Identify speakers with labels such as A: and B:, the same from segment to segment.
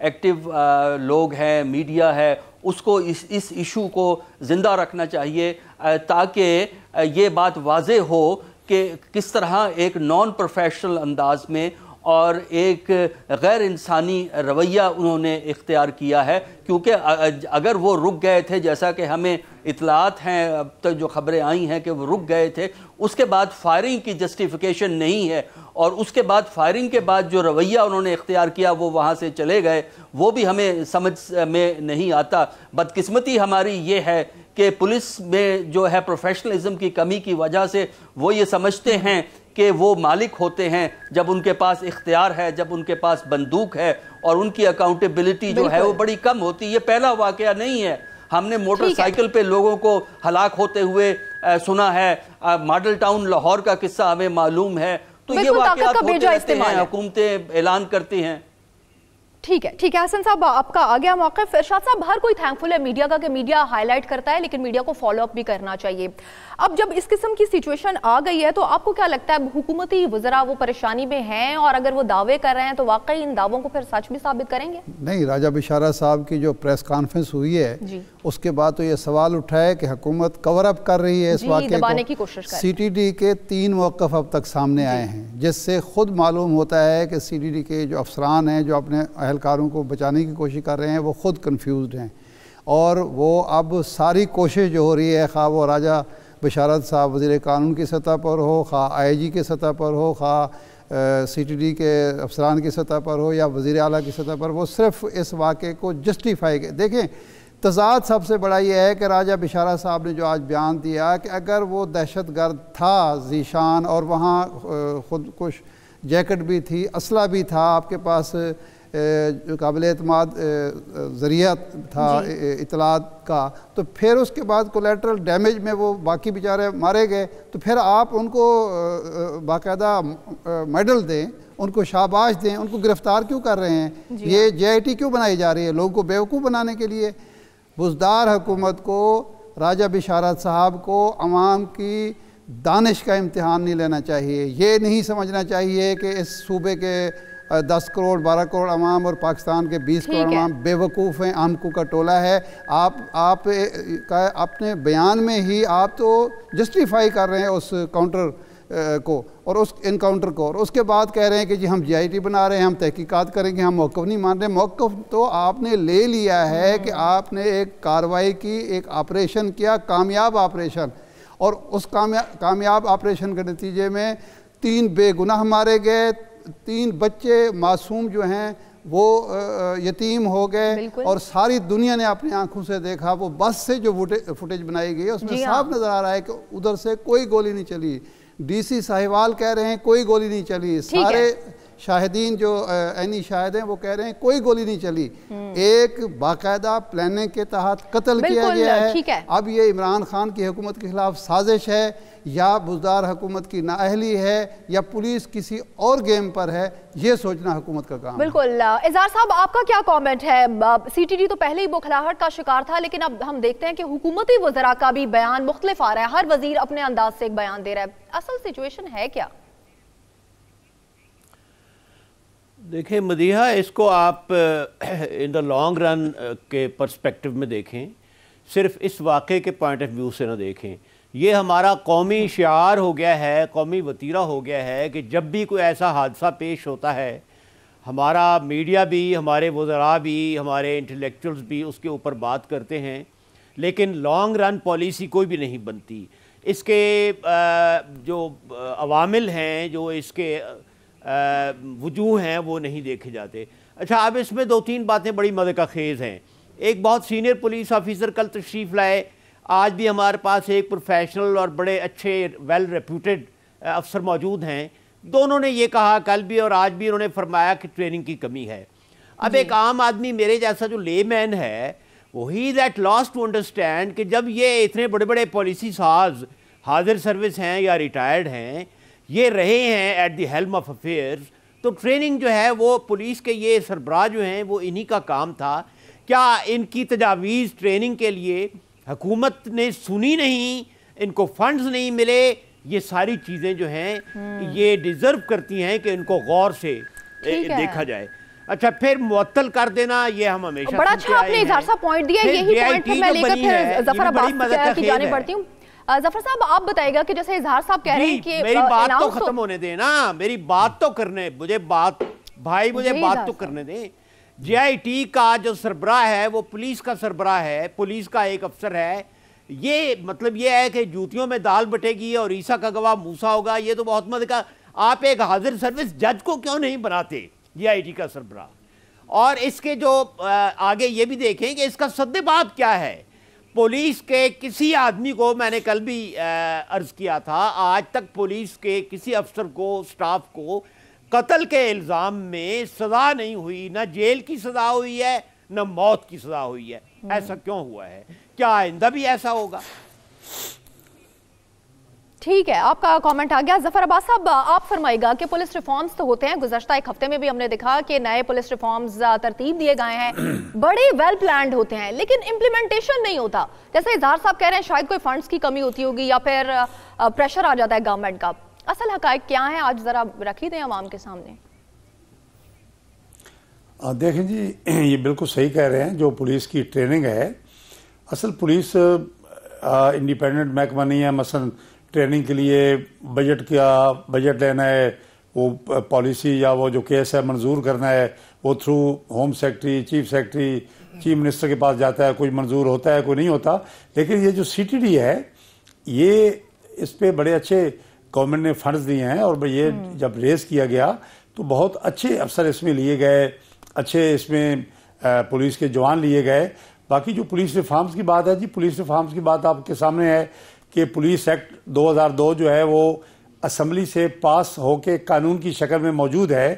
A: Active لوگ ہیں، media ہے، اس کو اس ایشو کو زندہ رکھنا چاہیے تاکہ یہ بات واضح ہو کہ کس طرح ایک نان پروفیشنل انداز میں اور ایک غیر انسانی رویہ انہوں نے اختیار کیا ہے. کیونکہ اگر وہ رک گئے تھے، جیسا کہ ہمیں اطلاعات ہیں اب تک جو خبریں آئی ہیں کہ وہ رک گئے تھے، اس کے بعد فائرنگ کی جسٹیفیکیشن نہیں ہے، اور اس کے بعد فائرنگ کے بعد جو رویہ انہوں نے اختیار کیا وہ وہاں سے چلے گئے، وہ بھی ہمیں سمجھ میں نہیں آتا. بدقسمتی ہماری یہ ہے کہ پولیس میں جو ہے پروفیشنلزم کی کمی کی وجہ سے وہ یہ سمجھتے ہیں کہ وہ مالک ہوتے ہیں جب ان کے پاس اختیار ہے، جب ان کے پاس بندوق ہے، اور ان کی اکاؤنٹیبلٹی جو ہے وہ بڑی کم ہوتی. یہ پہلا واقعہ نہیں ہے، ہم نے موٹر سائیکل پہ لوگوں کو ہلاک ہوتے ہوئے سنا ہے. ماڈل ٹاؤن لاہور کا قصہ ہمیں معلوم ہے. تو یہ واقعات ہوتے رہتے ہیں، حکومتیں اعلان کرتی ہیں.
B: ٹھیک ہے حسن صاحب، آپ کا آگیا موقف. ارشاد صاحب، ہر کوئی تھینکفل ہے میڈیا کا کہ میڈیا ہائی لائٹ کرتا ہے، لیکن میڈیا کو فالو اپ بھی کرنا چاہیے. اب جب اس قسم کی سچویشن آ گئی ہے تو آپ کو کیا لگتا ہے حکومتی وزراء وہ پریشانی میں ہیں، اور اگر وہ دعوے کر رہے ہیں تو واقعی ان دعووں کو پھر سچ بھی ثابت کریں گے؟
C: نہیں، راجہ بشارہ صاحب کی جو پریس کانفرنس ہوئی ہے اس کے بعد تو یہ سوال اٹھا ہے کہ حکومت کور اپ کر رہی ہے اس واقعے کو. سی ٹی ڈی کے 3 موقف اب تک سامنے آئے ہیں، جس سے خود معلوم ہوتا ہے کہ سی ٹی ڈی کے جو افسران ہیں جو اپنے اہلکاروں کو بچانے کی کوشش کر رہے ہیں وہ خود کنفیوزڈ ہیں، اور وہ اب ساری کوشش جو ہو رہی ہے، خواہ وہ راجہ بشارت صاحب وزیر قانون کی سطح پر ہو، خواہ آئی جی کی سطح پر ہو، خواہ سی ٹی ڈی کے افسران کی سطح پر ہو یا وزیر اعلیٰ کی سطح پر، وہ صرف اس واقعے کو جسٹیفائی کریں. دیکھیں، تضاد سب سے بڑا یہ ہے کہ راجہ بشارہ صاحب نے جو آج بیان دیا کہ اگر وہ دہشت گرد تھا ذیشان اور وہاں خود کش جیکٹ بھی تھی، اسلحہ بھی تھا، آپ کے پاس قابل اعتماد ذریعہ تھا اطلاعات کا، تو پھر اس کے بعد کولیٹرل ڈیمیج میں وہ باقی بیچارے مارے گئے، تو پھر آپ ان کو باقاعدہ میڈل دیں، ان کو شاباش دیں، ان کو گرفتار کیوں کر رہے ہیں؟ یہ جے آئی ٹی کیوں بنائی جا رہی ہے؟ لوگوں کو بیوقوف بنانے کے لیے. بزدار حکومت کو، راجہ بشارت صاحب کو عوام کی دانش کا امتحان نہیں لینا چاہیے. یہ نہیں سمجھنا چاہیے کہ اس صوبے کے 10 کروڑ 12 کروڑ عوام اور پاکستان کے 20 کروڑ عوام بے وقوف ہیں، احمقوں کا ٹولہ ہے. آپ اپنے بیان میں ہی آپ تو جسٹیفائی کر رہے ہیں اس کاؤنٹر کو اور اس انکاؤنٹر کو، اور اس کے بعد کہہ رہے ہیں کہ جی ہم جی آئی ٹی بنا رہے ہیں، ہم تحقیقات کریں گے، ہم موقف نہیں مان رہے. موقف تو آپ نے لے لیا ہے کہ آپ نے ایک کارروائی کی، ایک آپریشن کیا، کامیاب آپریشن، اور اس کامیاب آپریشن کے نتیجے میں 3 بے گناہ مارے گئے، 3 بچے معصوم جو ہیں وہ یتیم ہو گئے، اور ساری دنیا نے اپنی آنکھوں سے دیکھا. وہ بس سے جو فوٹیج بنائی گئی ہے اس میں صاف نظر آ رہا ہے کہ ادھر سے کوئی گولی نہیں چلی. ڈی سی ساہیوال کہہ رہے ہیں کوئی گولی نہیں چلی. سارے شاہدین جو عینی شاہد ہیں وہ کہہ رہے ہیں کوئی گولی نہیں چلی. ایک باقاعدہ پلاننگ کے تحت قتل کیا گیا ہے. اب یہ عمران خان کی حکومت کے خلاف سازش ہے، یا بزدار حکومت کی نااہلی ہے، یا پولیس کسی اور گیم پر ہے، یہ سوچنا حکومت کا کام ہے.
B: بالکل. اظہار صاحب، آپ کا کیا کامنٹ ہے؟ سی ٹی ڈی تو پہلے ہی بوکھلاہٹ کا شکار تھا، لیکن اب ہم دیکھتے ہیں کہ حکومتی وزراء کا بھی بیان مختلف آ رہا ہے، ہر وزیر اپنے انداز سے ایک بیان دے رہا ہے. اصل سچویشن ہے کیا؟
D: دیکھیں مدیحہ، اس کو آپ ان دا لانگ رن کے پرسپیکٹو میں دیکھیں، صرف اس واقعے کے پوائنٹ آف ویو سے نہ دیکھیں. یہ ہمارا قومی شعار ہو گیا ہے، قومی وتیرہ ہو گیا ہے کہ جب بھی کوئی ایسا حادثہ پیش ہوتا ہے، ہمارا میڈیا بھی، ہمارے وزراء بھی، ہمارے انٹلیکچوئلز بھی اس کے اوپر بات کرتے ہیں، لیکن لانگ رن پالیسی کوئی بھی نہیں بنتی. اس کے جو عوامل ہیں، جو اس کے وجوہ ہیں، وہ نہیں دیکھے جاتے. اچھا، اب اس میں 2-3 باتیں بڑی مذاق خیز ہیں. ایک بہت سینئر پولیس آفیسر کل تشریف لائے، آج بھی ہمارے پاس ایک پروفیشنل اور بڑے اچھے ویل ریپیوٹیڈ افسر موجود ہیں. دونوں نے یہ کہا کل بھی اور آج بھی، انہوں نے فرمایا کہ ٹریننگ کی کمی ہے. اب ایک عام آدمی میرے جیسا جو لے مین ہے، وہی دیٹ لاس ٹو انڈرسٹینڈ کہ جب یہ اتنے بڑے بڑے پالیسی ساز حاضر سروس ہیں یا ریٹائرڈ ہیں، یہ رہے ہیں at the helm of affairs, تو ٹریننگ جو ہے وہ پولیس کے یہ سربراہ جو ہیں وہ انہی کا کام تھا. کیا ان کی تجاویز ٹریننگ کے لیے حکومت نے سنی نہیں؟ ان کو فنڈز نہیں ملے؟ یہ ساری چیزیں جو ہیں یہ ڈیزرو کرتی ہیں کہ ان کو غور سے دیکھا جائے. اچھا پھر معطل کر دینا یہ ہم ہمیشہ
B: بڑا اچھا آپ نے اظہار صاحب پوائنٹ دیا. یہی پوائنٹ پھر میں لے کر پھر ظفر عباس کی جانب بڑھتی ہوں. ظفر صاحب آپ بتائے گا کہ جیسے اظہار صاحب کہہ رہے ہیں کہ
D: میری بات تو ختم ہونے دیں نا, میری بات تو کرنے, مجھے بات تو کرنے دیں. جے آئی ٹی کا جو سربراہ ہے وہ پولیس کا سربراہ ہے, پولیس کا ایک افسر ہے. یہ مطلب یہ ہے کہ جوتیوں میں دال بٹے گی اور عیسیٰ کا گواہ موسیٰ ہوگا, یہ تو بہت مزے کا. آپ ایک حاضر سروس جج کو کیوں نہیں بناتے جے آئی ٹی کا سربراہ؟ اور اس کے جو آگے یہ بھی دیکھیں کہ اس کا سد باب کیا ہے. پولیس کے کسی آدمی کو, میں نے کل بھی عرض کیا تھا, آج تک پولیس کے کسی افسر کو, سٹاف کو قتل کے الزام میں سزا نہیں ہوئی, نہ جیل کی سزا ہوئی ہے نہ موت کی سزا ہوئی ہے. ایسا کیوں ہوا ہے؟ کیا آئندہ بھی ایسا ہوگا؟
B: ٹھیک ہے, آپ کا کامنٹ آ گیا. ظفر عباس صاحب آپ فرمائے گا کہ پولیس ریفارمز تو ہوتے ہیں, گزشتہ ایک ہفتے میں بھی ہم نے دیکھا کہ نئے پولیس ریفارمز ترتیب دیے گئے ہیں, بڑے ویل پلانڈ ہوتے ہیں, لیکن امپلیمنٹیشن نہیں ہوتا. جیسے اظہار صاحب کہہ رہے ہیں شاید کوئی فنڈز کی کمی ہوتی ہوگی یا پھر پریشر آ جاتا ہے گورنمنٹ کا. اصل حقائق کیا ہیں آج ذرا رکھی دیں عوام کے سامنے.
E: دیکھیں جی, یہ بالکل صحیح کہہ رہے ہیں. جو پولیس کی ٹریننگ ہے, اصل پولیس انڈیپینڈنٹ محکمہ نہیں ہے. مثلا ٹریننگ کے لیے بجٹ لینا ہے, وہ پالیسی یا وہ جو کیس ہے منظور کرنا ہے, وہ through home secretary, chief secretary, chief minister کے پاس جاتا ہے. کوئی منظور ہوتا ہے, کوئی نہیں ہوتا. لیکن یہ جو سی ٹی ڈی ہے, یہ اس پہ بڑے اچھے گورنمنٹ نے فنڈز دیے ہیں, اور یہ جب ریز کیا گیا تو بہت اچھے افسر اس میں لیے گئے, اچھے اس میں پولیس کے جوان لیے گئے. باقی جو پولیس ریفارمز کی بات ہے جی, پولیس ریفارمز کی بات آپ کے سامنے ہے کہ پولیس ایکٹ 2002 جو ہے وہ اسمبلی سے پاس ہو کے قانون کی شکل میں موجود ہے.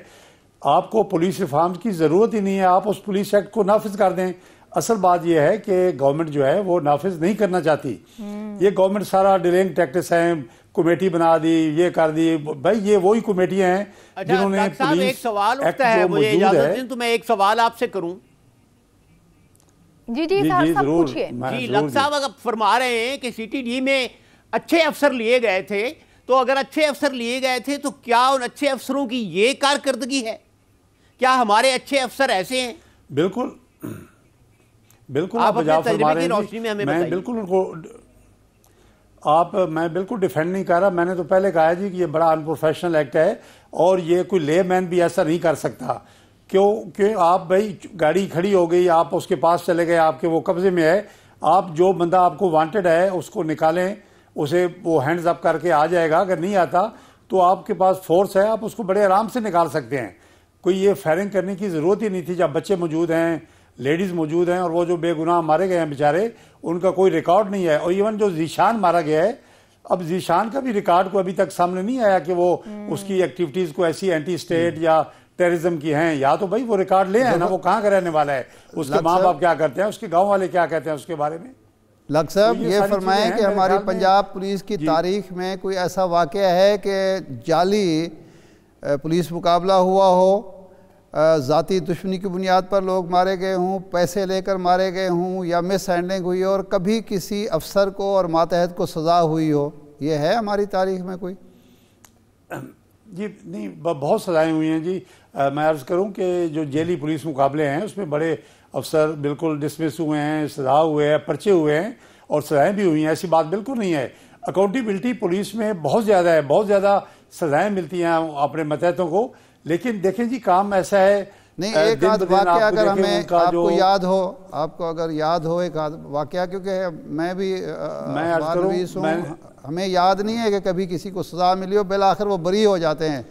E: آپ کو پولیس ریفارمز کی ضرورت ہی نہیں ہے, آپ اس پولیس ایکٹ کو نافذ کر دیں. اصل بات یہ ہے کہ گورنمنٹ جو ہے وہ نافذ نہیں کرنا چاہتی. یہ گورنمنٹ سارا ڈیلنگ ٹیکٹس ہیں, کمیٹی بنا دی, یہ کر دی. بھائی یہ وہی کمیٹیاں ہیں جنہوں نے پولیس
D: ایک سوال اٹھتا ہے, مجھے اجازت دیں تو میں ایک سوال آپ سے کروں.
B: جی ضرور.
D: جی لک صاحب اگر فرما رہے ہیں کہ سی ٹی ڈی میں اچھے افسر لیے گئے تھے, تو اگر اچھے افسر لیے گئے تھے تو کیا ان اچھے افسروں کی یہ کارکردگی ہے؟ کیا ہمارے اچھے افسر ایسے ہیں؟
E: بالکل
D: آپ اپنے تجربے کی روشنی میں ہمیں بتائیے.
E: بالکل ان کو میں بالکل ڈیفینڈ نہیں کر رہا. میں نے تو پہلے کہا جی کہ یہ بڑا انپروفیشنل ایکٹ ہے, اور یہ کوئی لے مین بھی ایسا نہیں کر سکتا. کیوں آپ بھائی گاڑی کھڑی ہو گئی, آپ اس کے پاس چلے گئے, آپ کے وہ قبضے میں ہے, آپ جو بندہ آپ کو وانٹڈ ہے اس کو نکالیں, اسے وہ ہینڈز اپ کر کے آ جائے گا. اگر نہیں آتا تو آپ کے پاس فورس ہے, آپ اس کو بڑے آرام سے نکال سکتے ہیں. کوئی یہ فائرنگ کرنے کی ضرورت ہی نہیں تھی. جب بچے موجود ہیں, لیڈیز موجود ہیں, اور وہ جو بے گناہ مارے گئے ہیں بیچارے, ان کا کوئی ریکارڈ نہیں ہے. اور ایون جو ذیشان مارا گیا ہے, اب ذیشان کا بھی ریکارڈ کو ابھی تک سامنے نہیں آیا کہ وہ اس کی ایکٹیویٹیز کو ایسی اینٹی اسٹیٹ یا ٹیررزم کی ہیں. یا تو بھائی وہ ریکارڈ لے ہیں نا, وہ کہاں کا رہنے والا ہے, اس کے ماں باپ کیا کرتے ہیں, اس کے گاؤں والے کیا کہتے ہیں اس کے بارے میں.
C: لک صاحب یہ فرمائیں کہ ہماری پنجاب پولیس کی تاریخ میں کوئی ایسا واقعہ ہے کہ جعلی پولیس مقابلہ ہوا ہو, ذاتی دشمنی کی بنیاد پر لوگ مارے گئے ہوں, پیسے لے کر مارے گئے ہوں, یا مس ہینڈلنگ ہوئی ہو, اور کبھی کسی افسر کو اور ماتحت کو سزا ہوئی ہو؟ یہ ہے ہماری تاریخ میں کوئی؟
E: جی نہیں, بہت سزائیں ہوئی ہیں جی. میں عرض کروں کہ جو جیلی پولیس مقابلے ہیں اس میں بڑے افسر بالکل ڈسمس ہوئے ہیں, سزا ہوئے ہیں, پرچے ہوئے ہیں, اور سزائیں بھی ہوئی ہیں. ایسی بات بالکل نہیں ہے. اکاؤنٹیبلٹی پولیس میں بہت زیادہ ہے, بہت زیادہ سزائیں ملتی ہیں اپنے ماتحتوں کو. لیکن دیکھیں جی کام ایسا ہے
C: نہیں, ایک آدھ واقعہ اگر ہمیں آپ کو یاد ہو, آپ کو اگر یاد ہو ایک آدھ واقعہ, کیونکہ میں بھی نویس ہوں, ہمیں یاد نہیں ہے کہ کبھی کسی کو سزا ملی ہو. بالآخر وہ بری ہو جاتے ہیں,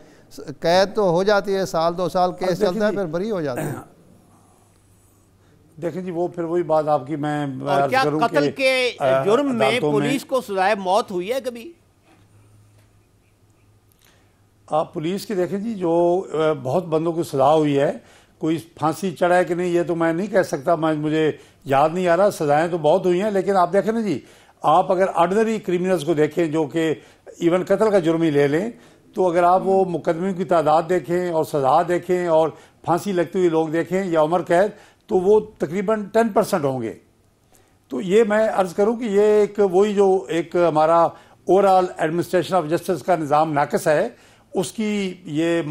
C: قید تو ہو جاتی ہے, سال 2 سال کیس چلتا ہے, پھر بری ہو جاتے ہیں.
E: دیکھیں جی وہ پھر وہی بات آپ کی میں
D: عرض کروں کہ قتل کے جرم میں پولیس کو سزائے موت ہوئی ہے کبھی؟
E: آپ پولیس کی دیکھیں جی جو بہت بندوں کو سزا ہوئی ہے, کوئی پھانسی چڑھا ہے کہ نہیں یہ تو میں نہیں کہہ سکتا, مجھے یاد نہیں آ رہا. سزائیں تو بہت ہوئی ہیں, لیکن آپ دیکھیں نا جی, آپ اگر آرڈنری کرمنلز کو دیکھیں جو کہ ایون قتل کا جرم ہی لے لیں, تو اگر آپ وہ مقدمے کی تعداد دیکھیں اور سزا دیکھیں اور پھانسی لگتی ہوئی لوگ دیکھیں یا عمر قید, تو وہ تقریباً 10% ہوں گے. تو یہ میں عرض کروں کہ یہ ایک وہی جو ایک ہمارا اوورآل ایڈمنسٹریشن آف جسٹس کا نظام ناقص ہے, اس کی یہ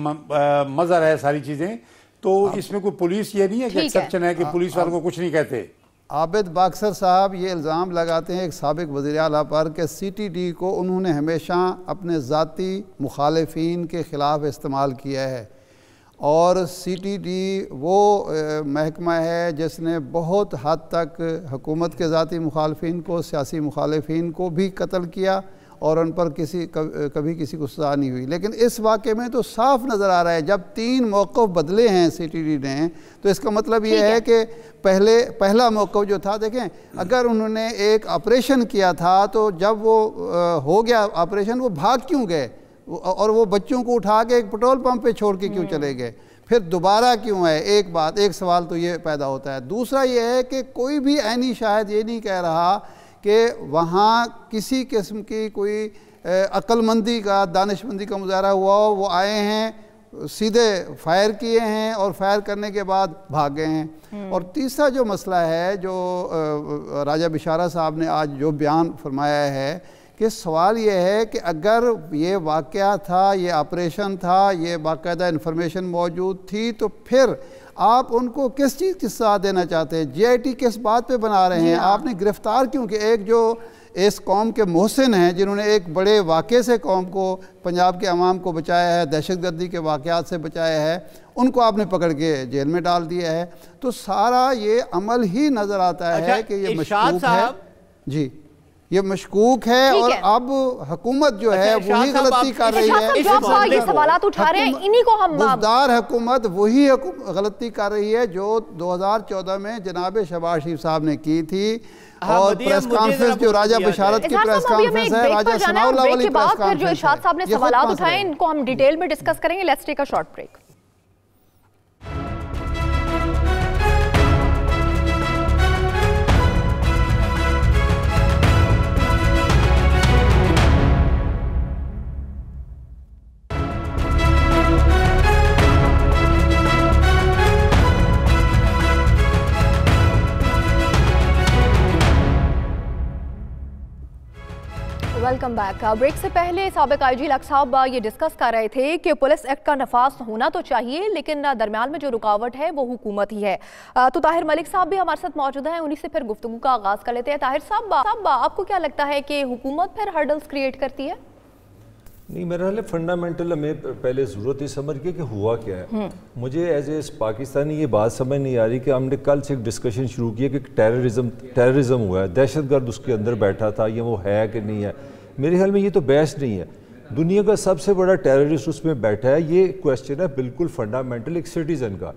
E: مظہر ہے ساری چیزیں. تو اس میں کوئی پولیس یہ نہیں ہے کہ ایکسپشن ہے کہ پولیس والوں کو کچھ نہیں کہتے؟
C: عابد باکسر صاحب یہ الزام لگاتے ہیں ایک سابق وزیر اعلیٰ پر کہ سی ٹی ڈی کو انہوں نے ہمیشہ اپنے ذاتی مخالفین کے خلاف استعمال کیا ہے، اور سی ٹی ڈی وہ محکمہ ہے جس نے بہت حد تک حکومت کے ذاتی مخالفین کو، سیاسی مخالفین کو بھی قتل کیا، اور ان پر کبھی کسی کو سزا نہیں ہوئی۔ لیکن اس واقعے میں تو صاف نظر آ رہا ہے جب 3 موقف بدلے ہیں سی ٹی ڈی نے، تو اس کا مطلب یہ ہے کہ پہلا موقف جو تھا، دیکھیں اگر انہوں نے ایک آپریشن کیا تھا تو جب وہ ہو گیا آپریشن، وہ بھاگ کیوں گئے اور وہ بچوں کو اٹھا کے ایک پٹرول پمپ پہ چھوڑ کے کیوں چلے گئے؟ پھر دوبارہ کیوں ہے؟ ایک سوال تو یہ پیدا ہوتا ہے۔ دوسرا یہ ہے کہ کوئی بھی عینی شاہد یہ نہیں کہہ رہا کہ وہاں کسی قسم کی کوئی عقل مندی کا، دانش مندی کا مظاہرہ ہوا ہو، وہ آئے ہیں سیدھے فائر کیے ہیں اور فائر کرنے کے بعد بھاگ گئے ہیں۔ اور تیسرا جو مسئلہ ہے جو راجہ بشارہ صاحب نے آج جو بیان فرمایا ہے کہ سوال یہ ہے کہ اگر یہ واقعہ تھا، یہ آپریشن تھا، یہ باقاعدہ انفارمیشن موجود تھی، تو پھر آپ ان کو کس چیز کی سزا دینا چاہتے ہیں؟ جی آئی ٹی کس بات پہ بنا رہے ہیں؟ آپ نے گرفتار کیوں کہ ایک جو اس قوم کے محسن ہیں جنہوں نے ایک بڑے واقعے سے قوم کو، پنجاب کے عوام کو بچایا ہے، دہشت گردی کے واقعات سے بچایا ہے، ان کو آپ نے پکڑ کے جیل میں ڈال دیا ہے۔ تو سارا یہ عمل ہی نظر آتا ہے کہ یہ مشکوک ہے، جی یہ مشکوک ہے، اور اب حکومت جو ہے وہی غلطی کر رہی ہے۔
B: یہ سوالات اٹھا رہے ہیں، انہی کو ہم
C: بزدار حکومت وہی غلطی کر رہی ہے جو 2014 میں جناب شہباز شریف صاحب نے کی تھی، اور پریس کانفرنس جو راجہ بشارت کی پریس کانفرنس ہے، راجہ ثناء اللہ والی پریس کانفرنس ہے،
B: جو ارشاد صاحب نے سوالات اٹھائے ان کو ہم ڈیٹیل میں ڈسکس کریں گے۔ Let's take a short break. Welcome back. Break سے پہلے سابق آئی جی لق صاحب یہ ڈسکس کر رہے تھے کہ پولیس ایکٹ کا نفاذ ہونا تو چاہیے، لیکن درمیان میں جو رکاوٹ ہے وہ حکومت ہی ہے۔ تو طاہر ملک صاحب بھی ہمارے ساتھ موجود ہیں، انہی سے پھر گفتگو کا آغاز کر لیتے ہیں۔ طاہر صاحب، آپ کو کیا لگتا ہے کہ حکومت پھر ہرڈلز کریٹ کرتی ہے؟
F: نہیں، میرا خیال ہے فنڈامنٹل ہمیں پہلے ضرورت یہ سمجھ کے کہ ہوا کیا ہے۔ مجھے ایز اے پاکستانی یہ بات سمجھ نہیں آ رہی کہ ہم نے کل سے ایک ڈسکشن شروع کی کہ ٹیررزم ہوا ہے، دہشت گرد اس کے اندر بیٹھا تھا، یہ وہ ہے کہ نہیں ہے۔ میرے خیال میں یہ تو بحث نہیں ہے۔ دنیا کا سب سے بڑا ٹیررسٹ اس میں بیٹھا ہے، یہ کویسچن ہے بالکل فنڈامنٹل ایک سٹیزن کا۔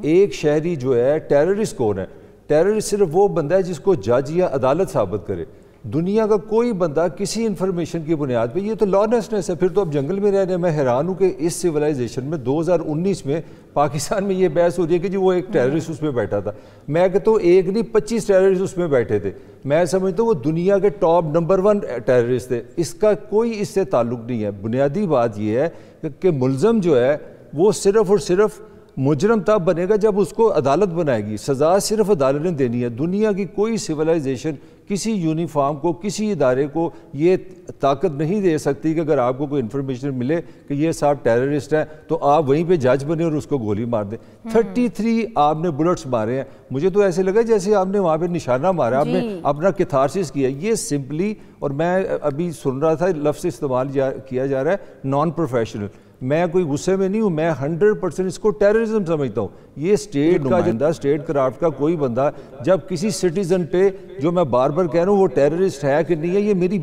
F: ایک شہری جو ہے، ٹیررسٹ کون ہے؟ ٹیررسٹ صرف وہ بندہ ہے جس کو جج یا عدالت ثابت کرے۔ دنیا کا کوئی بندہ کسی انفارمیشن کی بنیاد پہ، یہ تو لانیسنس ہے، پھر تو اب جنگل میں رہنے۔ میں حیران ہوں کہ اس سویلائزیشن میں 2019 میں پاکستان میں یہ بحث ہو رہی ہے کہ جی وہ ایک ٹیررسٹ اس میں بیٹھا تھا۔ میں کہتا ہوں ایک نہیں 25 ٹیررسٹ اس میں بیٹھے تھے۔ میں سمجھتا ہوں وہ دنیا کے ٹاپ نمبر 1 ٹیررسٹ تھے۔ اس کا کوئی اس سے تعلق نہیں ہے۔ بنیادی بات یہ ہے کہ ملزم جو ہے وہ صرف اور صرف مجرم تب بنے گا جب اس کو عدالت بنائے گی۔ سزا صرف عدالت نے دینی ہے۔ دنیا کی کوئی سویلائزیشن کسی یونیفارم کو، کسی ادارے کو یہ طاقت نہیں دے سکتی کہ اگر آپ کو کوئی انفارمیشن ملے کہ یہ صاحب ٹیررسٹ ہیں تو آپ وہیں پہ جج بنے اور اس کو گولی مار دیں۔ 33 آپ نے بلٹس مارے ہیں، مجھے تو ایسے لگا جیسے آپ نے وہاں پہ نشانہ مارا، آپ نے اپنا کیتھارسس کیا۔ یہ سمپلی، اور میں ابھی سن رہا تھا لفظ استعمال کیا جا رہا ہے نان پروفیشنل۔ میں کوئی غصے میں نہیں ہوں، میں 100% اس کو ٹیررزم سمجھتا ہوں۔ یہ اسٹیٹ کا بندہ، اسٹیٹ کرافٹ کا کوئی بندہ جب کسی سٹیزن پہ، جو میں بار بار کہہ رہا ہوں وہ ٹیررسٹ ہے کہ نہیں ہے، یہ میری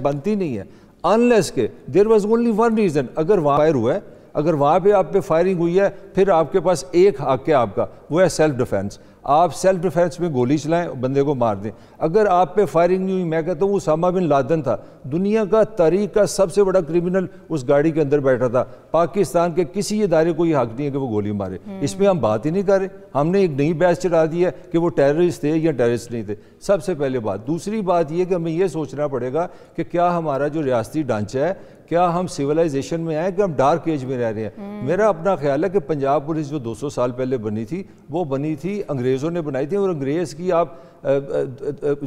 F: بنتی نہیں ہے unless کہ there was only one reason۔ اگر وہاں فائر ہوا ہے، اگر وہاں پہ آپ پہ فائرنگ ہوئی ہے، پھر آپ کے پاس ایک حق ہے آپ کا، وہ ہے سیلف ڈیفینس۔ آپ سیلف ڈیفینس میں گولی چلائیں، بندے کو مار دیں۔ اگر آپ پہ فائرنگ نہیں ہوئی، میں کہتا ہوں اسامہ بن لادن تھا، دنیا کا تاریخ کا سب سے بڑا کرمنل اس گاڑی کے اندر بیٹھا تھا۔ پاکستان کے کسی ادارے کو یہ حق نہیں ہے کہ وہ گولی مارے۔ اس پہ ہم بات ہی نہیں کر رہے، ہم نے ایک نئی بحث چلا دی ہے کہ وہ ٹیررسٹ تھے یا ٹیررسٹ نہیں تھے۔ سب سے پہلے بات۔ دوسری بات یہ کہ ہمیں یہ سوچنا پڑے گا کہ کیا ہمارا جو ریاستی ڈھانچہ ہے، کیا ہم سویلائزیشن میں آئے کہ ہم ڈارک ایج میں رہ رہے ہیں؟ میرا اپنا خیال ہے کہ پنجاب پولیس جو 200 سال پہلے بنی تھی وہ بنی تھی انگریزوں نے بنائی تھی، اور انگریز کی آپ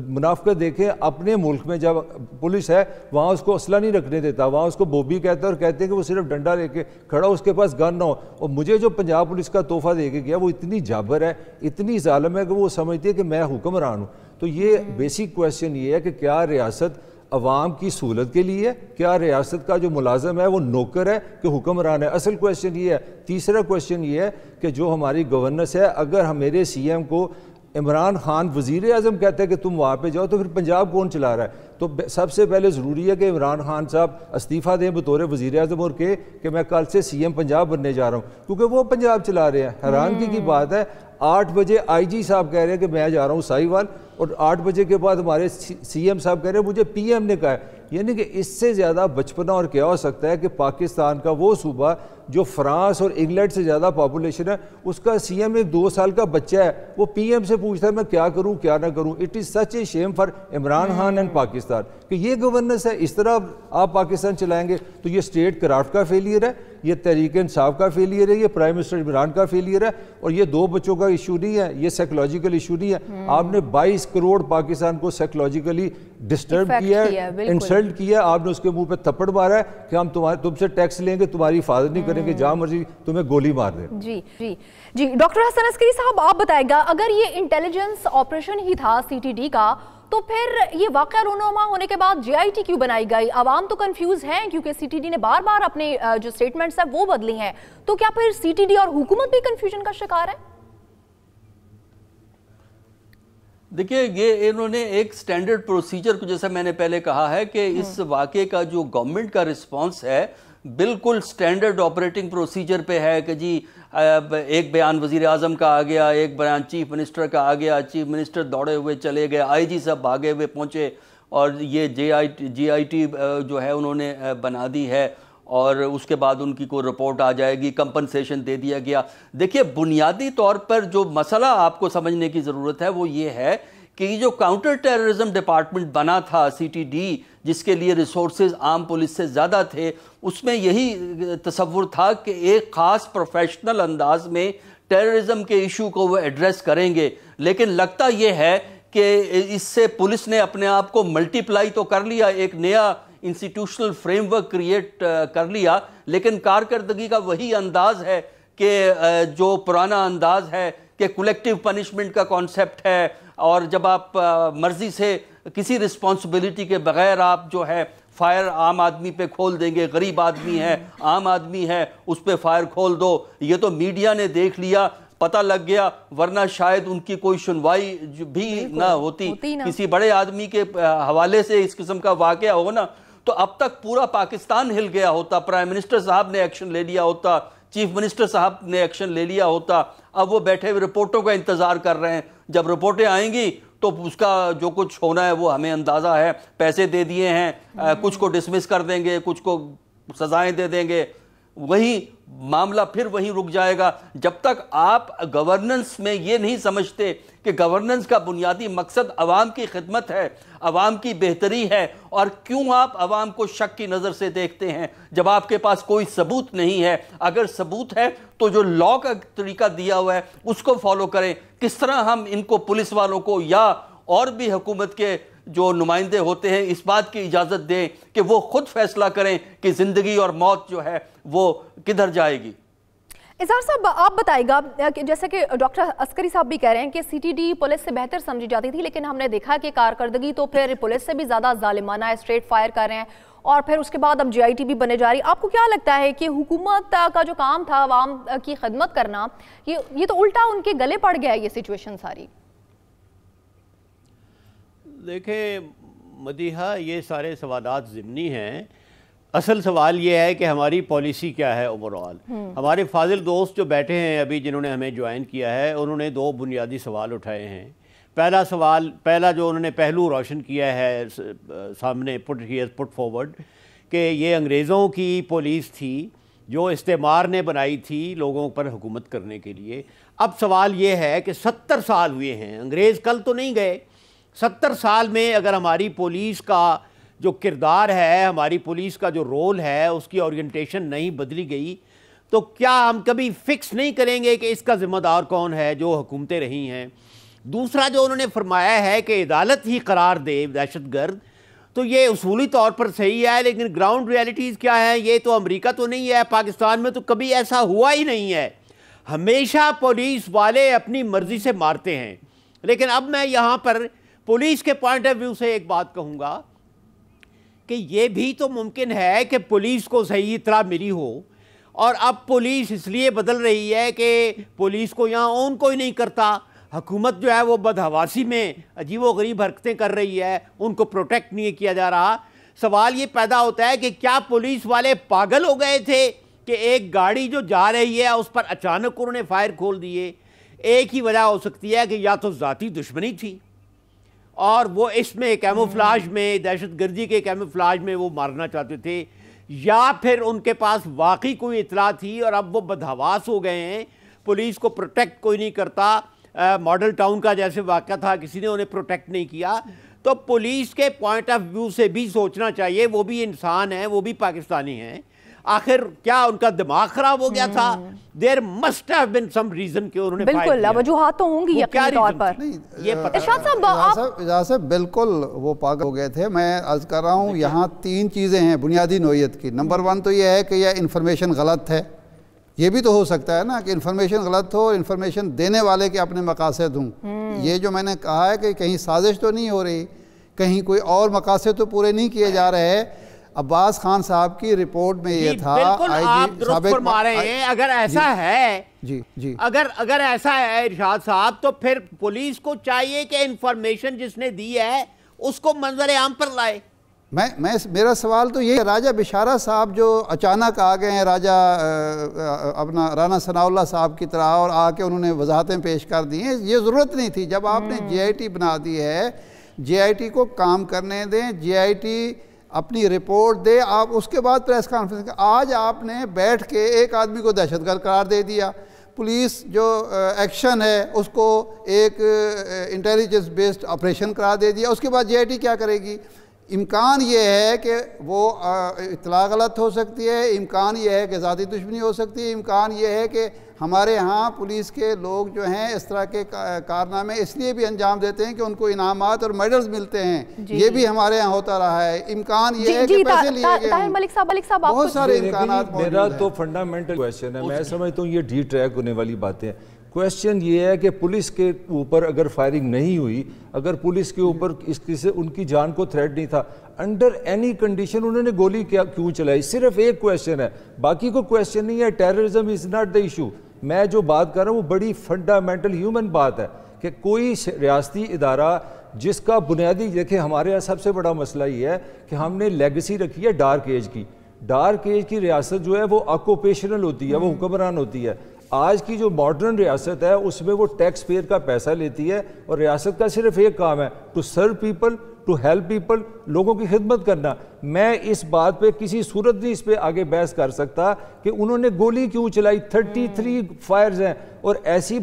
F: منافقت دیکھیں، اپنے ملک میں جب پولیس ہے وہاں اس کو اسلحہ نہیں رکھنے دیتا، وہاں اس کو بوبی کہتا ہے اور کہتے ہیں کہ وہ صرف ڈنڈا لے کے کھڑا، اس کے پاس گن نہ ہو. اور مجھے جو پنجاب پولیس کا تحفہ دے کے گیا وہ اتنی جابر ہے، اتنی ظالم ہے کہ وہ سمجھتی ہے کہ میں حکمران ہوں. تو یہ بیسک کویسچن یہ ہے کہ کیا ریاست عوام کی سہولت کے لیے ہے؟ کیا ریاست کا جو ملازم ہے وہ نوکر ہے کہ حکمران ہے؟ اصل کویسچن یہ ہے. تیسرا کویسچن یہ ہے کہ جو ہماری گورننس ہے، اگر میرے سی ایم کو عمران خان وزیر اعظم کہتا ہے کہ تم وہاں پہ جاؤ، تو پھر پنجاب کون چلا رہا ہے؟ تو سب سے پہلے ضروری ہے کہ عمران خان صاحب استعفیٰ دیں بطور وزیر اعظم اور کہ میں کل سے سی ایم پنجاب بننے جا رہا ہوں، کیونکہ وہ پنجاب چلا رہے ہیں. حیرانگی کی بات ہے 8 بجے آئی جی صاحب کہہ رہے ہیں کہ میں جا رہا ہوں ساہیوال، اور 8 بجے کے بعد ہمارے سی ایم صاحب کہہ رہے ہیں مجھے پی ایم نے کہا ہے. یعنی کہ اس سے زیادہ بچپنا اور کیا ہو سکتا ہے کہ پاکستان کا وہ صوبہ جو فرانس اور انگلینڈ سے زیادہ پاپولیشن ہے، اس کا سی ایم ایک 2 سال کا بچہ ہے، وہ پی ایم سے پوچھتا ہے میں کیا کروں کیا نہ کروں. It is such a shame for Imran Khan and Pakistan کہ یہ گورننس ہے. اس طرح آپ پاکستان چلائیں گے تو یہ اسٹیٹ کرافٹ کا فیلئر ہے، یہ تحریک انصاف کا فیلئر ہے، یہ پرائم منسٹر عمران کا فیلئر ہے. اور یہ 2 بچوں کا ایشو نہیں ہے، یہ سائیکولوجیکل ایشو نہیں ہے. آپ نے 22 کروڑ پاکستان کو سائیکولوجیکلی ڈسٹرب کیا ہے، انسلٹ کیا ہے. آپ نے اس کے منہ پہ تھپڑ مارا ہے کہ ہم تم سے ٹیکس لیں گے، تمہاری حفاظت نہیں کریں گے، جہاں مرضی تمہیں گولی مار دیں.
B: جی ڈاکٹر حسن عسکری صاحب آپ بتائیں گا، اگر یہ انٹیلیجنس آپریشن ہی تھا سی ٹی ڈی کا، تو پھر یہ واقعہ رونما ہونے کے بعد جے آئی ٹی کیوں بنائی گئی؟ عوام تو کنفیوز ہیں کیونکہ سی ٹی ڈی نے بار بار اپنے جو سٹیٹمنٹس ہیں وہ بدلی ہیں، تو کیا پھر سی ٹی ڈی اور حکومت بھی کنفیوژن کا شکار ہے؟
A: دیکھیے یہ انہوں نے ایک سٹینڈرڈ پروسیجر کو، جیسا میں نے پہلے کہا ہے کہ اس واقعے کا جو گورنمنٹ کا رسپانس ہے بالکل سٹینڈرڈ آپریٹنگ پروسیجر پہ ہے کہ جی ایک بیان وزیر اعظم کا آ گیا، ایک بیان چیف منسٹر کا آ گیا، چیف منسٹر دوڑے ہوئے چلے گئے، آئی جی صاحب بھاگے ہوئے پہنچے، اور یہ جے آئی ٹی جو ہے انہوں نے بنا دی ہے، اور اس کے بعد ان کی کوئی رپورٹ آ جائے گی، کمپنسیشن دے دیا گیا. دیکھیے بنیادی طور پر جو مسئلہ آپ کو سمجھنے کی ضرورت ہے وہ یہ ہے کہ یہ جو کاؤنٹر ٹیررزم ڈپارٹمنٹ بنا تھا سی ٹی ڈی، جس کے لیے ریسورسز عام پولیس سے زیادہ تھے، اس میں یہی تصور تھا کہ ایک خاص پروفیشنل انداز میں ٹیررزم کے ایشو کو وہ ایڈریس کریں گے. لیکن لگتا یہ ہے کہ اس سے پولیس نے اپنے آپ کو ملٹی پلائی تو کر لیا، ایک نیا انسٹیٹیوشنل فریم ورک کریٹ کر لیا، لیکن کارکردگی کا وہی انداز ہے کہ جو پرانا انداز ہے کہ کولیکٹیو پنشمنٹ کا کانسیپٹ ہے، اور جب آپ مرضی سے کسی رسپانسبلٹی کے بغیر آپ جو ہے فائر عام آدمی پہ کھول دیں گے، غریب آدمی ہے، عام آدمی ہے، اس پہ فائر کھول دو. یہ تو میڈیا نے دیکھ لیا، پتہ لگ گیا، ورنہ شاید ان کی کوئی سنوائی بھی نہ ہوتی. کسی بڑے آدمی کے حوالے سے اس قسم کا واقعہ ہو نا تو اب تک پورا پاکستان ہل گیا ہوتا، پرائم منسٹر صاحب نے ایکشن لے لیا ہوتا، چیف منسٹر صاحب نے ایکشن لے لیا ہوتا. اب وہ بیٹھے ہوئے رپورٹوں کا انتظار کر رہے ہیں، جب رپورٹیں آئیں گی تو اس کا جو کچھ ہونا ہے وہ ہمیں اندازہ ہے. پیسے دے دیے ہیں، کچھ کو ڈسمس کر دیں گے، کچھ کو سزائیں دے دیں گے، وہی معاملہ پھر وہیں رک جائے گا. جب تک آپ گورننس میں یہ نہیں سمجھتے کہ گورننس کا بنیادی مقصد عوام کی خدمت ہے، عوام کی بہتری ہے، اور کیوں آپ عوام کو شک کی نظر سے دیکھتے ہیں جب آپ کے پاس کوئی ثبوت نہیں ہے؟ اگر ثبوت ہے تو جو لا کا طریقہ دیا ہوا ہے اس کو فالو کریں. کس طرح ہم ان کو پولیس والوں کو یا اور بھی حکومت کے جو نمائندے ہوتے ہیں اس بات کی اجازت دیں کہ وہ خود فیصلہ کریں کہ زندگی اور موت جو ہے وہ کدھر جائے گی؟
B: اظہار صاحب آپ بتائے گا کہ جیسے کہ ڈاکٹر عسکری صاحب بھی کہہ رہے ہیں کہ سی ٹی ڈی پولیس سے بہتر سمجھی جاتی تھی، لیکن ہم نے دیکھا کہ کارکردگی تو پھر پولیس سے بھی زیادہ ظالمانہ ہے، اسٹریٹ فائر کر رہے ہیں، اور پھر اس کے بعد اب جے آئی ٹی بھی بنے جا رہی. آپ کو کیا لگتا ہے کہ حکومت کا جو کام تھا عوام کی خدمت کرنا، یہ تو الٹا ان کے گلے پڑ گیا ہے یہ سچویشن ساری؟
D: دیکھیں مدیحہ، یہ سارے سوالات ضمنی ہیں. اصل سوال یہ ہے کہ ہماری پالیسی کیا ہے اوورآل. ہمارے فاضل دوست جو بیٹھے ہیں ابھی جنہوں نے ہمیں جوائن کیا ہے، انہوں نے 2 بنیادی سوال اٹھائے ہیں. پہلا جو انہوں نے پہلو روشن کیا ہے سامنے پٹ فارورڈ کہ یہ انگریزوں کی پولیس تھی جو استعمار نے بنائی تھی لوگوں پر حکومت کرنے کے لیے. اب سوال یہ ہے کہ 70 سال ہوئے ہیں، انگریز کل تو نہیں گئے. 70 سال میں اگر ہماری پولیس کا جو کردار ہے ہماری پولیس کا، جو رول ہے، اس کی اورینٹیشن نہیں بدلی گئی، تو کیا ہم کبھی فکس نہیں کریں گے کہ اس کا ذمہ دار کون ہے جو حکومتیں رہی ہیں؟ دوسرا جو انہوں نے فرمایا ہے کہ عدالت ہی قرار دے دہشت گرد، تو یہ اصولی طور پر صحیح ہے، لیکن گراؤنڈ ریالٹیز کیا ہیں؟ یہ تو امریکہ تو نہیں ہے، پاکستان میں تو کبھی ایسا ہوا ہی نہیں ہے، ہمیشہ پولیس والے اپنی مرضی سے مارتے ہیں۔ لیکن اب میں یہاں پر پولیس کے پوائنٹ آف ویو سے ایک بات کہوں گا کہ یہ بھی تو ممکن ہے کہ پولیس کو صحیح اطلاع ملی ہو، اور اب پولیس اس لیے بدل رہی ہے کہ پولیس کو یہاں اون کوئی نہیں کرتا، حکومت جو ہے وہ بدحواسی میں عجیب و غریب حرکتیں کر رہی ہے، ان کو پروٹیکٹ نہیں کیا جا رہا۔ سوال یہ پیدا ہوتا ہے کہ کیا پولیس والے پاگل ہو گئے تھے کہ ایک گاڑی جو جا رہی ہے اس پر اچانک انہوں نے فائر کھول دیے؟ ایک ہی وجہ ہو سکتی ہے کہ یا تو ذاتی دشمنی تھی اور وہ اس میں کیموفلاج میں، دہشت گردی کے کیموفلاج میں وہ مارنا چاہتے تھے، یا پھر ان کے پاس واقعی کوئی اطلاع تھی اور اب وہ بدحواس ہو گئے ہیں، پولیس کو پروٹیکٹ کوئی نہیں کرتا۔ ماڈل ٹاؤن کا جیسے واقعہ تھا، کسی نے انہیں پروٹیکٹ نہیں کیا۔ تو پولیس کے پوائنٹ آف ویو سے بھی سوچنا چاہیے، وہ بھی انسان ہیں، وہ بھی پاکستانی ہیں، آخر کیا ان کا دماغ خراب ہو گیا تھا؟ There must have been some reason کہ انہوں نے
B: بالکل وجوہات تو ہوں گی یقینی طور پر۔
C: ارشاد صاحب بالکل وہ پاگل ہو گئے تھے۔ میں عرض کر رہا ہوں یہاں 3 چیزیں ہیں بنیادی نوعیت کی۔ نمبر 1 تو یہ ہے کہ یہ انفارمیشن غلط ہے، یہ بھی تو ہو سکتا ہے نا کہ انفارمیشن غلط ہو اور انفارمیشن دینے والے کے اپنے مقاصد ہوں۔ یہ جو میں نے کہا ہے کہ کہیں سازش تو نہیں ہو رہی، کہیں کوئی اور مقاصد تو پورے نہیں کیے جا رہے۔ عباس خان صاحب کی رپورٹ میں یہ تھا،
D: بالکل آپ درست فرما رہے ہیں۔ اگر ایسا ہے،
C: جی
D: اگر ایسا ہے ارشاد صاحب، تو پھر پولیس کو چاہیے کہ انفارمیشن جس نے دی ہے اس کو منظر عام پر لائے۔
C: میرا سوال تو یہ ہے، راجہ بشارہ صاحب جو اچانک آ گئے ہیں راجہ اپنا رانا ثناء اللہ صاحب کی طرح، اور آ کے انہوں نے وضاحتیں پیش کر دی ہیں، یہ ضرورت نہیں تھی۔ جب آپ نے جے آئی ٹی بنا دی ہے، جے آئی ٹی کو کام کرنے دیں، جے آئی ٹی اپنی رپورٹ دے، آپ اس کے بعد پریس کانفرنس۔ آج آپ نے بیٹھ کے ایک آدمی کو دہشت گرد قرار دے دیا، پولیس جو ایکشن ہے اس کو ایک انٹیلیجنس بیسڈ آپریشن قرار دے دیا، اس کے بعد جے آئی ٹی کیا کرے گی؟ امکان یہ ہے کہ وہ اطلاع غلط ہو سکتی ہے، امکان یہ ہے کہ ذاتی دشمنی ہو سکتی ہے، امکان یہ ہے کہ ہمارے ہاں پولیس کے لوگ جو ہیں اس طرح کے کارنامے اس لیے بھی انجام دیتے ہیں کہ ان کو انعامات اور میڈلز ملتے ہیں، یہ بھی ہمارے ہاں ہوتا رہا ہے۔ امکان یہ ہے کہ پیسے لیے گئے ہیں، بہت سارے امکانات موجود ہیں۔
F: میرا تو فنڈامنٹل کویسچن ہے، میں سمجھتا ہوں یہ ڈی ٹریک ہونے والی باتیں ہیں۔ کویسچن یہ ہے کہ پولیس کے اوپر اگر فائرنگ نہیں ہوئی، اگر پولیس کے اوپر ان کی جان کو تھریٹ نہیں تھا، انڈر اینی کنڈیشن انہوں نے گولی کیوں چلائی؟ صرف ایک کویسچن ہے، باقی کوئی کویسچن نہیں ہے۔ Terrorism is not the issue. میں جو بات کر رہا ہوں وہ بڑی فنڈامنٹل ہیومن بات ہے کہ کوئی ریاستی ادارہ جس کا بنیادی، دیکھیں ہمارے یہاں سب سے بڑا مسئلہ یہ ہے کہ ہم نے لیگیسی رکھی ہے ڈارک ایج کی۔ ڈارک ایج کی ریاست جو ہے وہ آکوپیشنل ہوتی ہے، وہ حکمران ہوتی ہے۔ آج کی جو ماڈرن ریاست ہے اس میں وہ ٹیکس پیئر کا پیسہ لیتی ہے، اور ریاست کا صرف ایک کام ہے، to serve people, to help people, لوگوں کی خدمت کرنا۔ میں اس بات پہ کسی صورت نہیں اس پہ آگے بحث کر سکتا کہ انہوں نے گولی کیوں چلائی۔ 33 فائرز ہیں، اور ایسی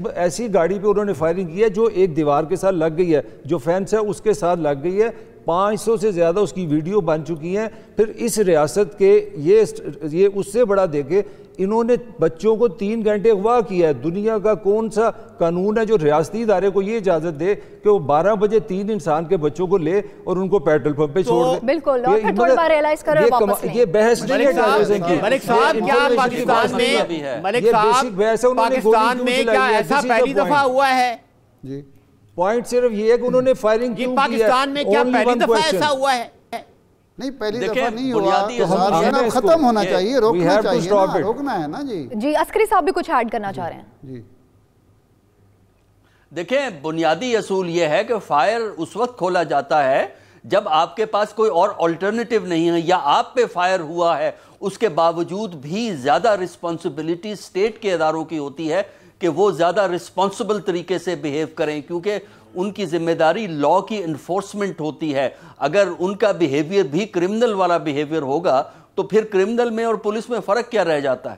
F: گاڑی پہ انہوں نے فائرنگ کی ہے جو ایک دیوار کے ساتھ لگ گئی ہے، جو فینس ہے اس کے ساتھ لگ گئی ہے۔ 500 سے زیادہ اس کی ویڈیو بن چکی ہیں۔ پھر اس ریاست کے یہ اس سے بڑا دیکھے، انہوں نے بچوں کو 3 گھنٹے اغوا کیا ہے۔ دنیا کا کون سا قانون ہے جو ریاستی ادارے کو یہ اجازت دے کہ وہ 12 بجے 3 انسان کے بچوں کو لے اور ان کو پیٹرول پمپ پہ چھوڑ دے؟
B: بالکل، اور پھر تھوڑی بار ریلائز کرے واپس لیں۔
F: یہ بحث نہیں ہے ٹیررزم کی۔
D: ملک صاحب کیا پاکستان میں کیا ایسا پہلی دفعہ ہوا ہے؟
F: جی پوائنٹ صرف یہ ہے کہ انہوں نے فائرنگ کیوں کی ہے۔
D: پاکستان میں کیا پہلی دفعہ ایسا ہوا ہے؟
C: نہیں، پہلی دفعہ نہیں ہوا تو ختم ہونا چاہیے، روکنا چاہیے، روکنا ہے نا۔
B: جی عسکری صاحب بھی کچھ ایڈ کرنا چاہ رہے ہیں۔
C: جی
A: دیکھیں، بنیادی اصول یہ ہے کہ فائر اس وقت کھولا جاتا ہے جب آپ کے پاس کوئی اور آلٹرنیٹیو نہیں ہے، یا آپ پہ فائر ہوا ہے، اس کے باوجود بھی زیادہ رسپانسبلٹی اسٹیٹ کے اداروں کی ہوتی ہے کہ وہ زیادہ رسپانسبل طریقے سے بیہیو کریں، کیونکہ ان کی ذمہ داری لا کی انفورسمنٹ ہوتی ہے۔ اگر ان کا بیہیویئر بھی کرمنل والا بیہیویئر ہوگا تو پھر کرمنل میں اور پولیس میں فرق کیا رہ جاتا ہے؟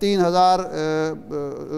C: 3000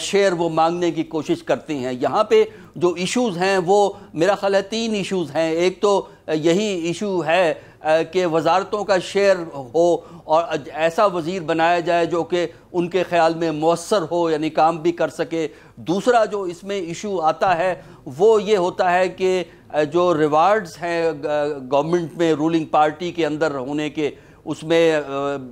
A: شیئر وہ مانگنے کی کوشش کرتی ہیں. یہاں پہ جو ایشوز ہیں وہ میرا خیال ہے 3 ایشوز ہیں. ایک تو یہی ایشو ہے کہ وزارتوں کا شیئر ہو اور ایسا وزیر بنایا جائے جو کہ ان کے خیال میں مؤثر ہو, یعنی کام بھی کر سکے. دوسرا جو اس میں ایشو آتا ہے وہ یہ ہوتا ہے کہ جو ریوارڈز ہیں گورنمنٹ میں رولنگ پارٹی کے اندر ہونے کے, اس میں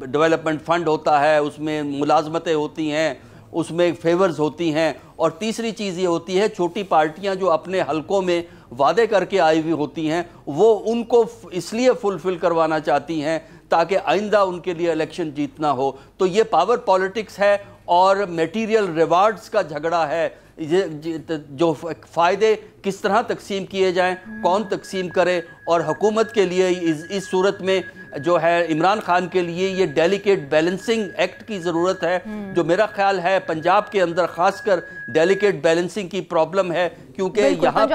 A: ڈیولپمنٹ فنڈ ہوتا ہے, اس میں ملازمتیں ہوتی ہیں, اس میں فیورز ہوتی ہیں. اور تیسری چیز یہ ہوتی ہے چھوٹی پارٹیاں جو اپنے حلقوں میں وعدے کر کے آئی ہوئی ہوتی ہیں وہ ان کو اس لیے فلفل کروانا چاہتی ہیں تاکہ آئندہ ان کے لیے الیکشن جیتنا ہو. تو یہ پاور پالیٹکس ہے اور میٹیریل ریوارڈز کا جھگڑا ہے. جو فائدے کس طرح تقسیم کیے جائیں, کون تقسیم کرے, اور حکومت کے لیے اس صورت میں جو ہے عمران خان کے لیے یہ ڈیلیکیٹ بیلنسنگ ایکٹ کی ضرورت ہے, جو میرا خیال ہے پنجاب کے اندر خاص کر ڈیلیکیٹ بیلنسنگ کی پرابلم ہے, کیونکہ یہاں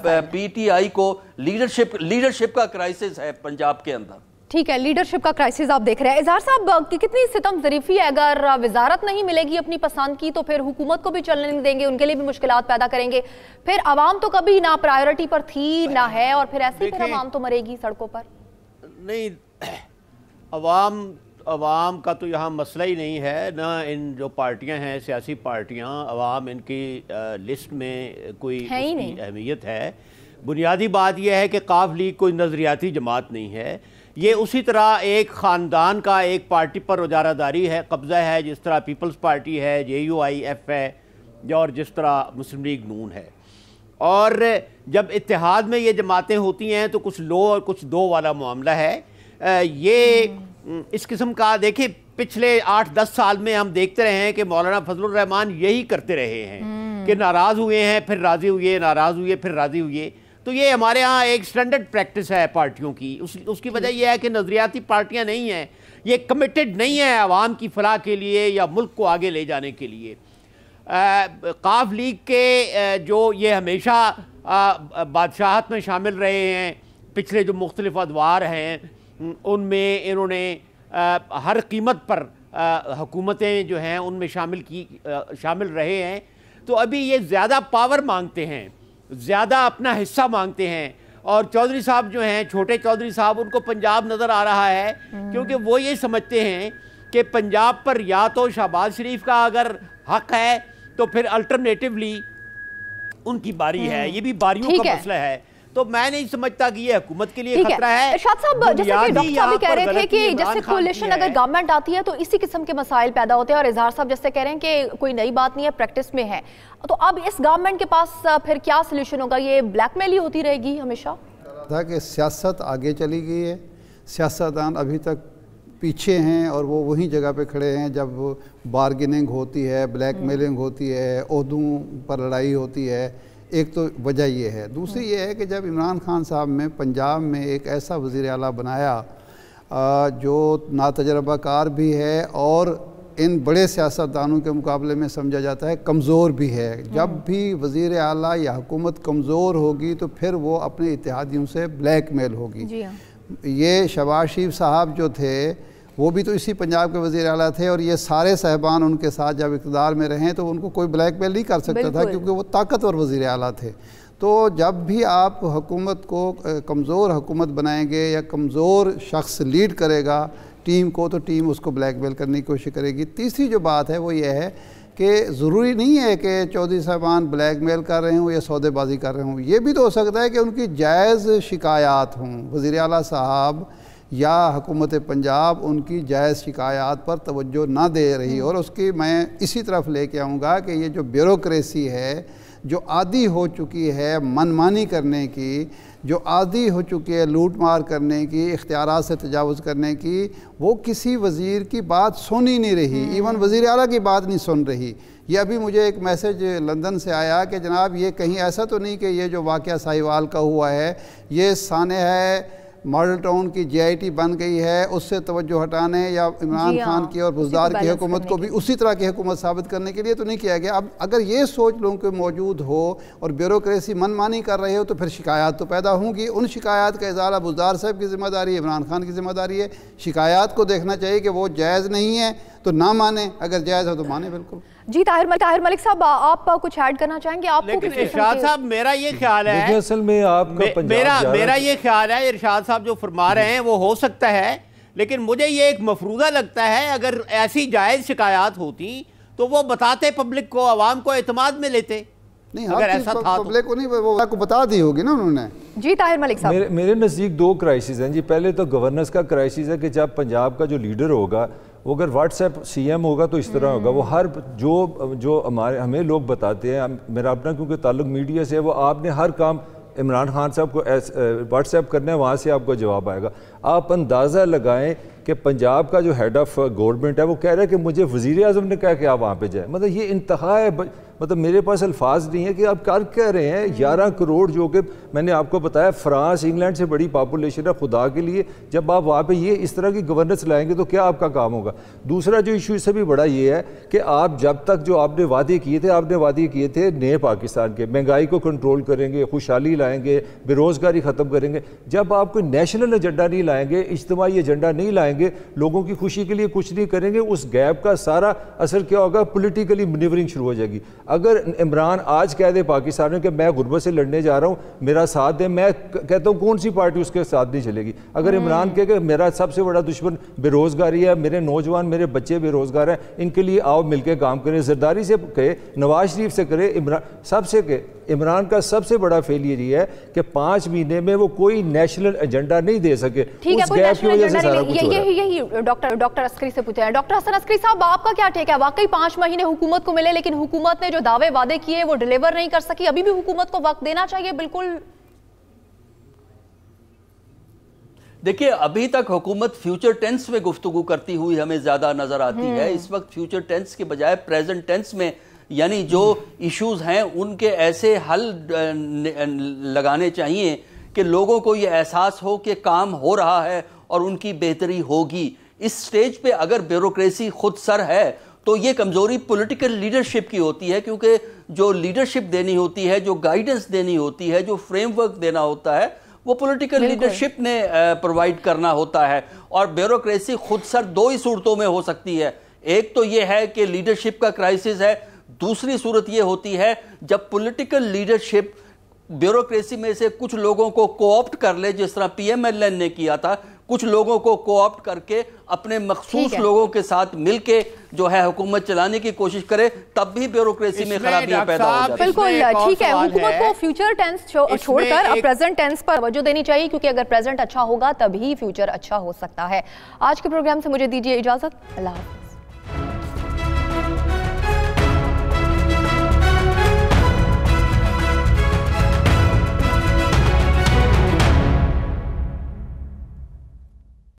A: پہ پی ٹی آئی کو لیڈرشپ کا کرائسس ہے پنجاب کے اندر.
B: ٹھیک ہے, لیڈرشپ کا کرائسس آپ دیکھ رہے ہیں. اظہار صاحب کتنی ستم ظریفی ہے, اگر وزارت نہیں ملے گی اپنی پسند کی تو پھر حکومت کو بھی چلنے نہیں دیں گے, ان کے لیے بھی مشکلات پیدا کریں گے. پھر عوام تو کبھی نہ پرائیورٹی پر تھی نہ ہے, اور پھر ایسے ہی پھر عوام تو مرے گی سڑکوں پر.
D: نہیں, عوام کا تو یہاں مسئلہ ہی نہیں ہے, نہ ان جو پارٹیاں ہیں سیاسی پارٹیاں, عوام ان کی لسٹ میں کوئی اہمیت ہے. بنیادی بات یہ ہے کہ قاف لیگ کوئی نظریاتی جماعت نہیں ہے. یہ اسی طرح ایک خاندان کا ایک پارٹی پر اجارہ داری ہے, قبضہ ہے, جس طرح پیپلز پارٹی ہے, JUIF ہے, اور جس طرح مسلم لیگ نون ہے. اور جب اتحاد میں یہ جماعتیں ہوتی ہیں تو کچھ لو اور کچھ دو والا معاملہ ہے. یہ اس قسم کا دیکھیں پچھلے 8-10 سال میں ہم دیکھتے رہے ہیں کہ مولانا فضل الرحمان یہی کرتے رہے ہیں کہ ناراض ہوئے ہیں پھر راضی ہوئے, ناراض ہوئے پھر راضی ہوئے. تو یہ ہمارے ہاں ایک سٹینڈرڈ پریکٹس ہے پارٹیوں کی. اس کی وجہ یہ ہے کہ نظریاتی پارٹیاں نہیں ہیں, یہ کمیٹڈ نہیں ہیں عوام کی فلاح کے لیے یا ملک کو آگے لے جانے کے لیے. قاف لیگ کے جو یہ ہمیشہ بادشاہت میں شامل رہے ہیں, پچھلے جو مختلف ادوار ہیں ان میں انہوں نے ہر قیمت پر حکومتیں جو ہیں ان میں شامل رہے ہیں. تو ابھی یہ زیادہ پاور مانگتے ہیں, زیادہ اپنا حصہ مانگتے ہیں. اور چودھری صاحب جو ہیں, چھوٹے چودھری صاحب, ان کو پنجاب نظر آ رہا ہے کیونکہ وہ یہ سمجھتے ہیں کہ پنجاب پر یا تو شہباز شریف کا اگر حق ہے تو پھر الٹرنیٹیولی ان کی باری ہے. یہ بھی باریوں کا مسئلہ ہے. تو میں نہیں سمجھتا کہ یہ حکومت کے لیے خطرہ ہے.
B: ارشاد صاحب, جیسے کہ ڈاکٹر صاحب بھی کہہ رہے تھے کہ جیسے کولیشن اگر گورنمنٹ آتی ہے تو اسی قسم کے مسائل پیدا ہوتے ہیں, اور اظہار صاحب جیسے کہہ رہے ہیں کہ کوئی نئی بات نہیں ہے, پریکٹس میں ہے. تو اب اس گورنمنٹ کے پاس پھر کیا سلوشن ہوگا؟ یہ بلیک میل ہی ہوتی رہے گی ہمیشہ؟
C: تھا کہ سیاست آگے چلی گئی ہے, سیاستدان ابھی تک پیچھے ہیں اور وہ وہیں جگہ پہ کھڑے ہیں. جب بارگیننگ ہوتی ہے, بلیک میلنگ ہوتی ہے, عہدوں پر لڑائی ہوتی ہے, ایک تو وجہ یہ ہے. دوسری یہ ہے کہ جب عمران خان صاحب نے پنجاب میں ایک ایسا وزیر اعلیٰ بنایا جو ناتجربہ کار بھی ہے اور ان بڑے سیاستدانوں کے مقابلے میں سمجھا جاتا ہے کمزور بھی ہے. جب بھی وزیر اعلیٰ یا حکومت کمزور ہوگی تو پھر وہ اپنے اتحادیوں سے بلیک میل ہوگی. یہ شہباز شریف صاحب جو تھے وہ بھی تو اسی پنجاب کے وزیر اعلیٰ تھے, اور یہ سارے صاحبان ان کے ساتھ جب اقتدار میں رہیں تو ان کو کوئی بلیک میل نہیں کر سکتا تھا کیونکہ وہ طاقتور وزیر اعلیٰ تھے. تو جب بھی آپ حکومت کو کمزور حکومت بنائیں گے یا کمزور شخص لیڈ کرے گا ٹیم کو, تو ٹیم اس کو بلیک میل کرنے کی کوشش کرے گی. تیسری جو بات ہے وہ یہ ہے کہ ضروری نہیں ہے کہ چودھری صاحبان بلیک میل کر رہے ہوں یا سودے بازی کر رہے ہوں. یہ بھی تو ہو سکتا ہے کہ ان کی جائز شکایات ہوں. وزیر اعلیٰ صاحب یا حکومت پنجاب ان کی جائز شکایات پر توجہ نہ دے رہی, اور اس کی میں اسی طرف لے کے آؤں گا کہ یہ جو بیوروکریسی ہے جو عادی ہو چکی ہے منمانی کرنے کی, جو عادی ہو چکی ہے لوٹ مار کرنے کی, اختیارات سے تجاوز کرنے کی, وہ کسی وزیر کی بات سن ہی نہیں رہی, ایون وزیر اعلیٰ کی بات نہیں سن رہی. یہ ابھی مجھے ایک میسیج لندن سے آیا کہ جناب یہ کہیں ایسا تو نہیں کہ یہ جو واقعہ ساہیوال کا ہوا ہے یہ سانحہ ماڈل ٹاؤن کی JIT بن گئی ہے, اس سے توجہ ہٹانے یا عمران خان کی اور بزدار کی حکومت کو بھی اسی طرح کی حکومت ثابت کرنے کے لیے تو نہیں کیا گیا. اب اگر یہ سوچ لوگوں کے موجود ہو اور بیوروکریسی منمانی کر رہے ہو تو پھر شکایات تو پیدا ہوں گی. ان شکایات کا ازالہ بزدار صاحب کی ذمہ داری ہے, عمران خان کی ذمہ داری ہے. شکایات کو دیکھنا چاہیے کہ وہ جائز نہیں ہے تو نہ مانے, اگر جائز ہو تو مانے بالکل.
B: جی طاہر ملک صاحب, آپ کچھ ایڈ کرنا چاہیں گے؟ آپ
D: لیکن ارشاد صاحب میرا یہ خیال ہے,
F: اصل میں آپ کا
D: میرا یہ خیال ہے ارشاد صاحب جو فرما رہے ہیں وہ ہو سکتا ہے, لیکن مجھے یہ ایک مفروضہ لگتا ہے اگر ایسی جائز شکایات ہوتی تو وہ بتاتے پبلک کو, عوام کو اعتماد میں لیتے.
C: نہیں, اگر ایسا تھا پبلک کو نہیں, وہ کو بتا دی ہوگی نا انہوں نے.
B: جی طاہر ملک صاحب, میرے
F: نزدیک دو کرائسس ہیں جی. پہلے تو گورننس کا کرائسس ہے کہ جب پنجاب کا جو لیڈر ہوگا وہ اگر واٹس ایپ سی ایم ہوگا تو اس طرح ہوگا. وہ ہر جو ہمیں لوگ بتاتے ہیں, میرا اپنا کیونکہ تعلق میڈیا سے ہے, وہ آپ نے ہر کام عمران خان صاحب کو واٹس ایپ کرنا ہے, وہاں سے آپ کو جواب آئے گا. آپ اندازہ لگائیں کہ پنجاب کا جو ہیڈ آف گورنمنٹ ہے وہ کہہ رہا ہے کہ مجھے وزیر اعظم نے کہا کہ آپ وہاں پہ جائیں. مطلب یہ انتہا ہے, مطلب میرے پاس الفاظ نہیں ہے کہ آپ کر کہہ رہے ہیں. 11 کروڑ جو کہ میں نے آپ کو بتایا فرانس انگلینڈ سے بڑی پاپولیشن ہے, خدا کے لیے جب آپ وہاں پہ یہ اس طرح کی گورننس لائیں گے تو کیا آپ کا کام ہوگا. دوسرا جو ایشو اس سے بھی بڑا یہ ہے کہ آپ جب تک جو آپ نے وعدے کیے تھے نئے پاکستان کے, مہنگائی کو کنٹرول کریں گے, خوشحالی لائیں گے, بے روزگاری ختم کریں گے, جب آپ کوئی نیشنل ایجنڈا نہیں لائیں گے, اجتماعی ایجنڈا نہیں لائیں گے, لوگوں کی خوشی کے لیے کچھ نہیں کریں گے, اس گیپ کا سارا اثر کیا ہوگا, پولیٹیکلی منیورنگ شروع ہو جائے گی. اگر عمران آج کہہ دے پاکستان میں کہ میں غربت سے لڑنے جا رہا ہوں, میرا ساتھ دیں, میں کہتا ہوں کون سی پارٹی اس کے ساتھ نہیں چلے گی. اگر عمران کہے کہ میرا سب سے بڑا دشمن بے روزگاری ہے, میرے نوجوان میرے بچے بے روزگار ہیں, ان کے لیے آؤ مل کے کام کریں. زرداری سے کہے, نواز شریف سے کرے, سب سے کہے. عمران کا سب سے بڑا فیلئر یہ ہے کہ 5 مہینے میں وہ کوئی نیشنل ایجنڈا نہیں دے سکے. اس گیپ کی وجہ سے سارا کچھ ہو رہا ہے.
B: یہی ڈاکٹر عسکری سے پوچھا ہے. ڈاکٹر حسن عسکری صاحب, آپ کا کیا ٹیک ہے؟ واقعی 5 مہینے حکومت کو ملے, لیکن حکومت نے جو دعوے وعدے کیے وہ ڈیلیور نہیں کر سکی. ابھی بھی حکومت کو وقت دینا چاہیے بالکل.
A: دیکھیے, ابھی تک حکومت فیوچر ٹینس میں گفتگو کرتی ہوئی ہمیں زیادہ نظر آتی ہے. اس وقت فیوچر ٹینس کے بجائے پریزنٹ ٹینس میں, یعنی جو ایشوز ہیں ان کے ایسے حل لگانے چاہیے کہ لوگوں کو یہ احساس ہو کہ کام ہو رہا ہے اور ان کی بہتری ہوگی. اس سٹیج پہ اگر بیوروکریسی خود سر ہے تو یہ کمزوری پولیٹیکل لیڈرشپ کی ہوتی ہے, کیونکہ جو لیڈرشپ دینی ہوتی ہے, جو گائیڈنس دینی ہوتی ہے, جو فریم ورک دینا ہوتا ہے, وہ پولیٹیکل لیڈرشپ نے پرووائڈ کرنا ہوتا ہے. اور بیوروکریسی خود سر 2 ہی صورتوں میں ہو سکتی ہے. ایک تو یہ ہے کہ لیڈرشپ کا کرائسس ہے, دوسری صورت یہ ہوتی ہے جب پولیٹیکل لیڈرشپ بیوروکریسی میں سے کچھ لوگوں کو کوآپٹ کر لے, جس طرح پی ایم ایل این نے کیا تھا, کچھ لوگوں کو کوآپٹ کر کے اپنے مخصوص لوگوں کے ساتھ مل کے جو ہے حکومت چلانے کی کوشش کرے, تب بھی بیوروکریسی میں خرابیاں پیدا ہو جاتی ہیں.
B: بالکل ٹھیک ہے, حکومت کو فیوچر ٹینس چھوڑ کر پریزنٹ ٹینس پر توجہ دینی چاہیے, کیونکہ اگر پریزنٹ اچھا ہوگا تبھی فیوچر اچھا ہو سکتا ہے. آج کے پروگرام سے مجھے دیجیے اجازت. اللہ حافظ.